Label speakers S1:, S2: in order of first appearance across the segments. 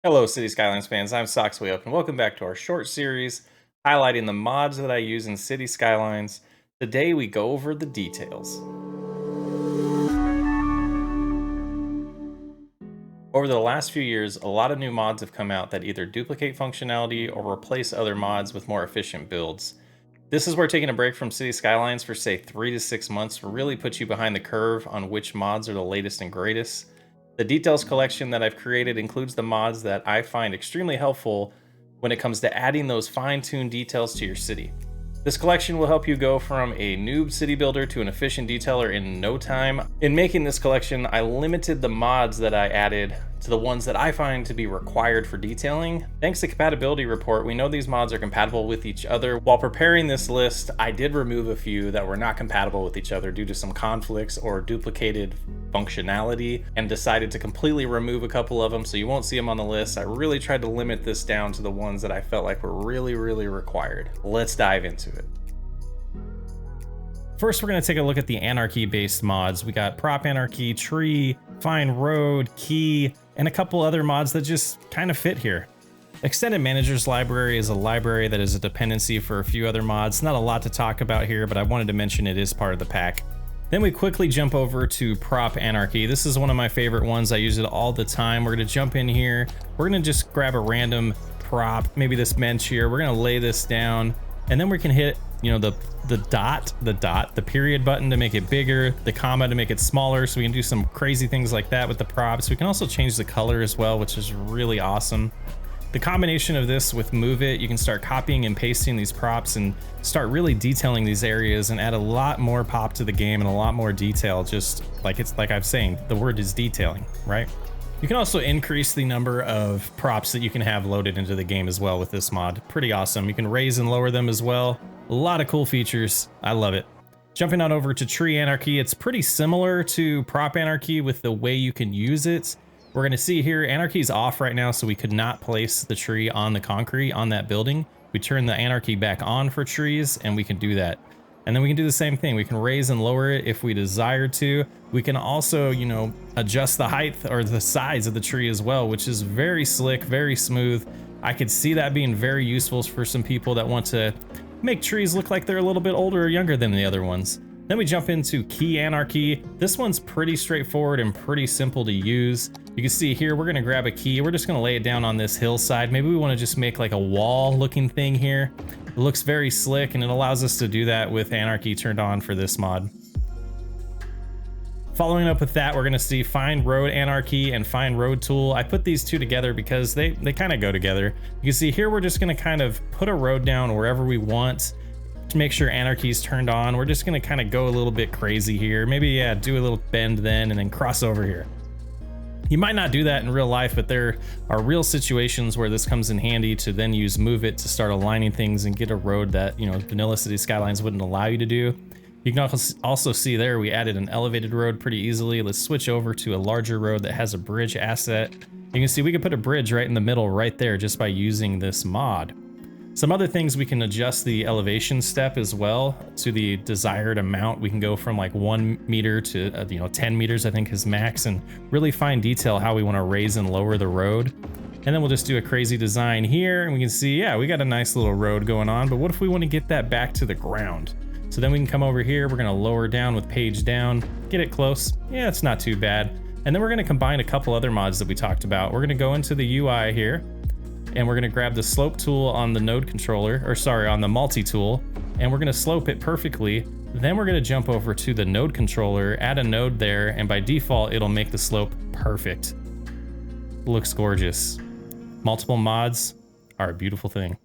S1: Hello, City Skylines fans. I'm Soxway Up, and welcome back to our short series highlighting the mods that I use in City Skylines. Today, we go over the details. Over the last few years, a lot of new mods have come out that either duplicate functionality or replace other mods with more efficient builds. This is where taking a break from City Skylines for say 3 to 6 months really puts you behind the curve on which mods are the latest and greatest. The details collection that I've created includes the mods that I find extremely helpful when it comes to adding those fine-tuned details to your city. This collection will help you go from a noob city builder to an efficient detailer in no time. In making this collection, I limited the mods that I added to the ones that I find to be required for detailing. Thanks to compatibility report, we know these mods are compatible with each other. While preparing this list, I did remove a few that were not compatible with each other due to some conflicts or duplicated functionality, and decided to completely remove a couple of them, so you won't see them on the list. I really tried to limit this down to the ones that I felt like were really required. Let's dive into it. First, we're going to take a look at the Anarchy based mods. We got Prop Anarchy, Tree, Find Road, Key, and a couple other mods that just kind of fit here. Extended Manager's Library is a library that is a dependency for a few other mods. Not a lot to talk about here, but I wanted to mention it is part of the pack. Then we quickly jump over to Prop Anarchy. This is one of my favorite ones. I use it all the time. We're gonna jump in here. We're gonna just grab a random prop, maybe this bench here. We're gonna lay this down, and then we can hit, the period button to make it bigger, the comma to make it smaller, so we can do some crazy things like that with the props. We can also change the color as well, which is really awesome. The combination of this with Move It, you can start copying and pasting these props and start really detailing these areas and add a lot more pop to the game and a lot more detail, just like I'm saying, the word is detailing, right? You can also increase the number of props that you can have loaded into the game as well with this mod. Pretty awesome. You can raise and lower them as well. A lot of cool features. I love it. Jumping on over to Tree Anarchy, it's pretty similar to Prop Anarchy with the way you can use it. We're going to see here, Anarchy is off right now, so we could not place the tree on the concrete on that building. We turn the Anarchy back on for trees, and we can do that. And then we can do the same thing. We can raise and lower it if we desire to. We can also, adjust the height or the size of the tree as well, which is very slick, very smooth. I could see that being very useful for some people that want to make trees look like they're a little bit older or younger than the other ones. Then we jump into Key Anarchy. This one's pretty straightforward and pretty simple to use. You can see here, we're gonna grab a key. We're just gonna lay it down on this hillside. Maybe we wanna just make like a wall looking thing here. It looks very slick, and it allows us to do that with Anarchy turned on for this mod. Following up with that, we're gonna see Find Road Anarchy and Find Road Tool. I put these two together because they kind of go together. You can see here, we're just gonna kind of put a road down wherever we want to make sure Anarchy's turned on. We're just gonna kind of go a little bit crazy here. Maybe, yeah, do a little bend then and then cross over here. You might not do that in real life, but there are real situations where this comes in handy to then use Move It to start aligning things and get a road that, vanilla City Skylines wouldn't allow you to do. You can also see there we added an elevated road pretty easily. Let's switch over to a larger road that has a bridge asset. You can see we could put a bridge right in the middle right there just by using this mod. Some other things, we can adjust the elevation step as well to the desired amount. We can go from like 1 meter to 10 meters, I think is max, and really fine detail how we want to raise and lower the road. And then we'll just do a crazy design here, and we can see, yeah, we got a nice little road going on, but what if we want to get that back to the ground? So then we can come over here, we're gonna lower down with page down, get it close. Yeah, it's not too bad. And then we're gonna combine a couple other mods that we talked about. We're gonna go into the UI here, and we're gonna grab the slope tool on the node controller, on the multi-tool, and we're gonna slope it perfectly. Then we're gonna jump over to the node controller, add a node there, and by default, it'll make the slope perfect. Looks gorgeous. Multiple mods are a beautiful thing.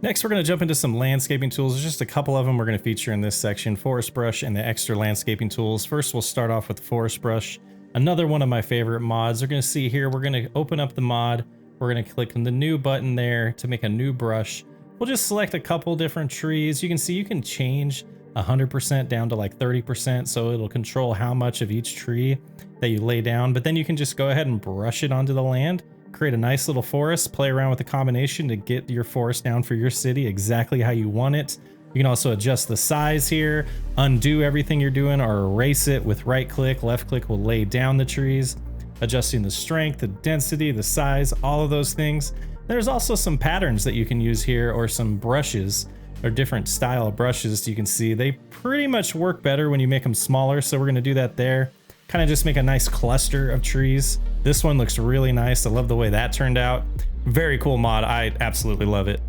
S1: Next, we're going to jump into some landscaping tools. There's just a couple of them we're going to feature in this section: Forest Brush and the extra landscaping tools. First, we'll start off with Forest Brush, another one of my favorite mods. We're going to see here, we're going to open up the mod. We're going to click on the new button there to make a new brush. We'll just select a couple different trees. You can see you can change 100% down to like 30%, so it'll control how much of each tree that you lay down. But then you can just go ahead and brush it onto the land, create a nice little forest, play around with the combination to get your forest down for your city exactly how you want it. You can also adjust the size here, undo everything you're doing, or erase it with right click. Left click will lay down the trees, adjusting the strength, the density, the size, all of those things. There's also some patterns that you can use here, or some brushes, or different style of brushes. You can see they pretty much work better when you make them smaller, so we're gonna do that there. Kind of just make a nice cluster of trees. This one looks really nice. I love the way that turned out. Very cool mod, I absolutely love it.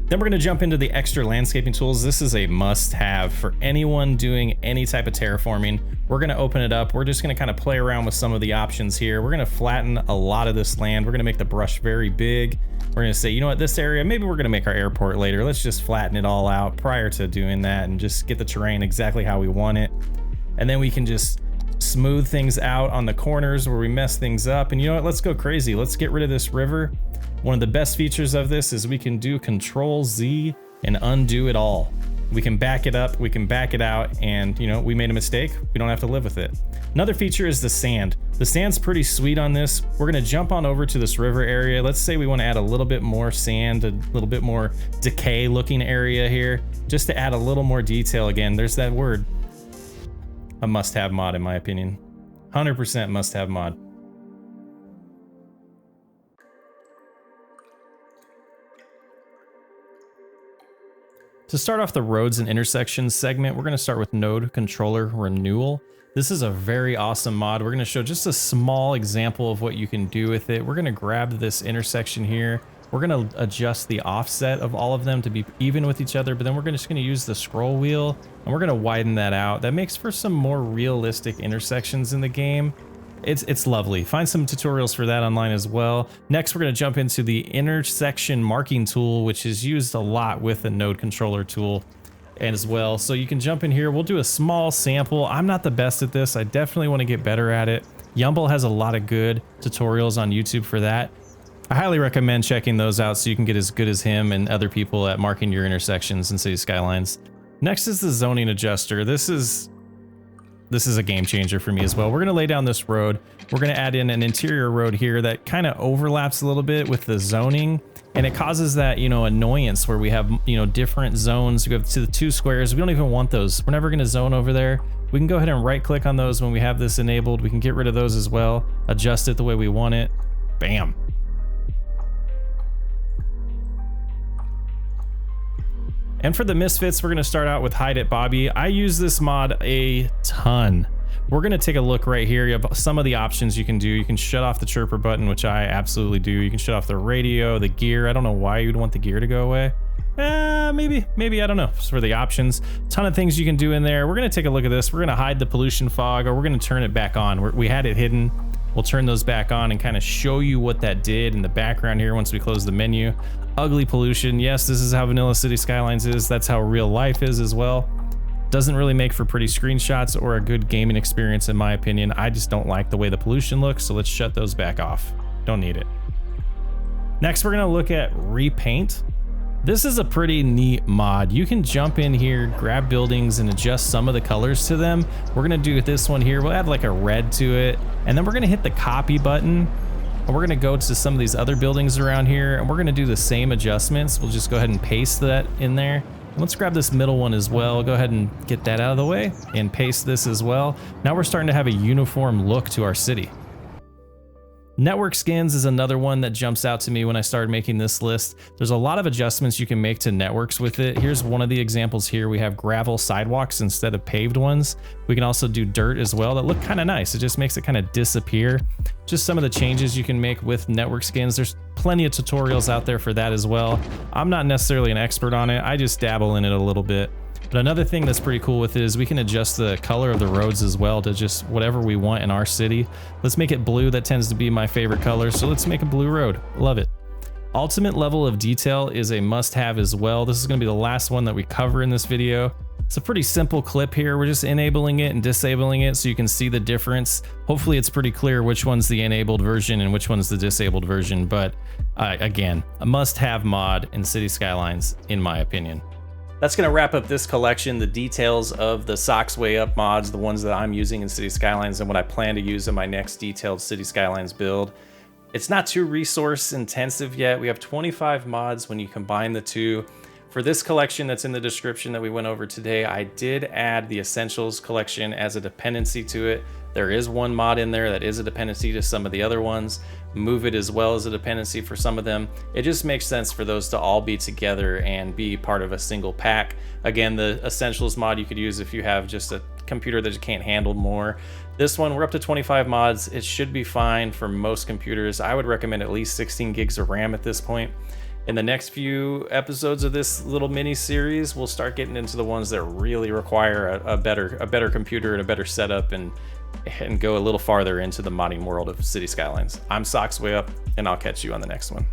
S1: Then we're gonna jump into the extra landscaping tools. This is a must-have for anyone doing any type of terraforming. We're gonna open it up. We're just gonna kind of play around with some of the options here. We're gonna flatten a lot of this land. We're gonna make the brush very big. We're gonna say, you know what, this area, maybe we're gonna make our airport later. Let's just flatten it all out prior to doing that and just get the terrain exactly how we want it. And then we can just smooth things out on the corners where we mess things up. And you know what, let's go crazy. Let's get rid of this river. One of the best features of this is we can do Control Z and undo it all. We can back it up, we can back it out, and you know, we made a mistake, we don't have to live with it. Another feature is the sand. The sand's pretty sweet on this. We're gonna jump on over to this river area. Let's say we wanna add a little bit more sand, a little bit more decay looking area here, just to add a little more detail. Again, there's that word. A must-have mod in my opinion. 100% must-have mod. To start off the roads and intersections segment, we're going to start with node controller renewal. This is a very awesome mod. We're going to show just a small example of what you can do with it. We're going to grab this intersection here. We're going to adjust the offset of all of them to be even with each other, but then we're just going to use the scroll wheel and we're going to widen that out. That makes for some more realistic intersections in the game. It's lovely. Find some tutorials for that online as well. Next, we're going to jump into the intersection marking tool, which is used a lot with the node controller tool as well. So you can jump in here. We'll do a small sample. I'm not the best at this. I definitely want to get better at it. Yumble has a lot of good tutorials on YouTube for that. I highly recommend checking those out so you can get as good as him and other people at marking your intersections in Cities Skylines. Next is the zoning adjuster. This is a game changer for me as well. We're gonna lay down this road. We're gonna add in an interior road here that kind of overlaps a little bit with the zoning, and it causes that, you know, annoyance where we have, you know, different zones. We have to the two squares. We don't even want those. We're never gonna zone over there. We can go ahead and right click on those when we have this enabled. We can get rid of those as well, adjust it the way we want it. Bam. And for the Misfits, we're gonna start out with Hide It Bobby. I use this mod a ton. We're gonna take a look right here. You have some of the options you can do. You can shut off the chirper button, which I absolutely do. You can shut off the radio, the gear. I don't know why you'd want the gear to go away. Maybe, I don't know. Just for the options, ton of things you can do in there. We're gonna take a look at this. We're gonna hide the pollution fog, or we're gonna turn it back on. We had it hidden. We'll turn those back on and kind of show you what that did in the background here once we close the menu. Ugly pollution. Yes, this is how vanilla Cities Skylines is. That's how real life is as well. Doesn't really make for pretty screenshots or a good gaming experience in my opinion. I just don't like the way the pollution looks, so let's shut those back off. Don't need it. Next, we're gonna look at repaint. This is a pretty neat mod. You can jump in here, grab buildings, and adjust some of the colors to them. We're gonna do this one here. We'll add like a red to it, and then we're gonna hit the copy button, and we're gonna go to some of these other buildings around here, and we're gonna do the same adjustments. We'll just go ahead and paste that in there. And let's grab this middle one as well. Go ahead and get that out of the way, and paste this as well. Now we're starting to have a uniform look to our city. Network skins is another one that jumps out to me when I started making this list. There's a lot of adjustments you can make to networks with it. Here's one of the examples here. We have gravel sidewalks instead of paved ones. We can also do dirt as well that look kind of nice. It just makes it kind of disappear. Just some of the changes you can make with network skins. There's plenty of tutorials out there for that as well. I'm not necessarily an expert on it. I just dabble in it a little bit. But another thing that's pretty cool with it is we can adjust the color of the roads as well to just whatever we want in our city. Let's make it blue. That tends to be my favorite color, so let's make a blue road. Love it. Ultimate level of detail is a must-have as well. This is going to be the last one that we cover in this video. It's a pretty simple clip here. We're just enabling it and disabling it so you can see the difference. Hopefully it's pretty clear which one's the enabled version and which one's the disabled version, but again, a must-have mod in Cities Skylines in my opinion. That's going to wrap up this collection, the details of the Socks Way Up mods, the ones that I'm using in Cities Skylines and what I plan to use in my next detailed Cities Skylines build. It's not too resource intensive yet. We have 25 mods when you combine the two. For this collection that's in the description that we went over today, I did add the Essentials collection as a dependency to it. There is one mod in there that is a dependency to some of the other ones. Move It as well as a dependency for some of them. It just makes sense for those to all be together and be part of a single pack. Again, the Essentials mod you could use if you have just a computer that can't handle more. This one, we're up to 25 mods. It should be fine for most computers. I would recommend at least 16 gigs of RAM at this point. In the next few episodes of this little mini series, we'll start getting into the ones that really require a better computer and a better setup, and go a little farther into the modding world of City Skylines. I'm Socksway Up, and I'll catch you on the next one.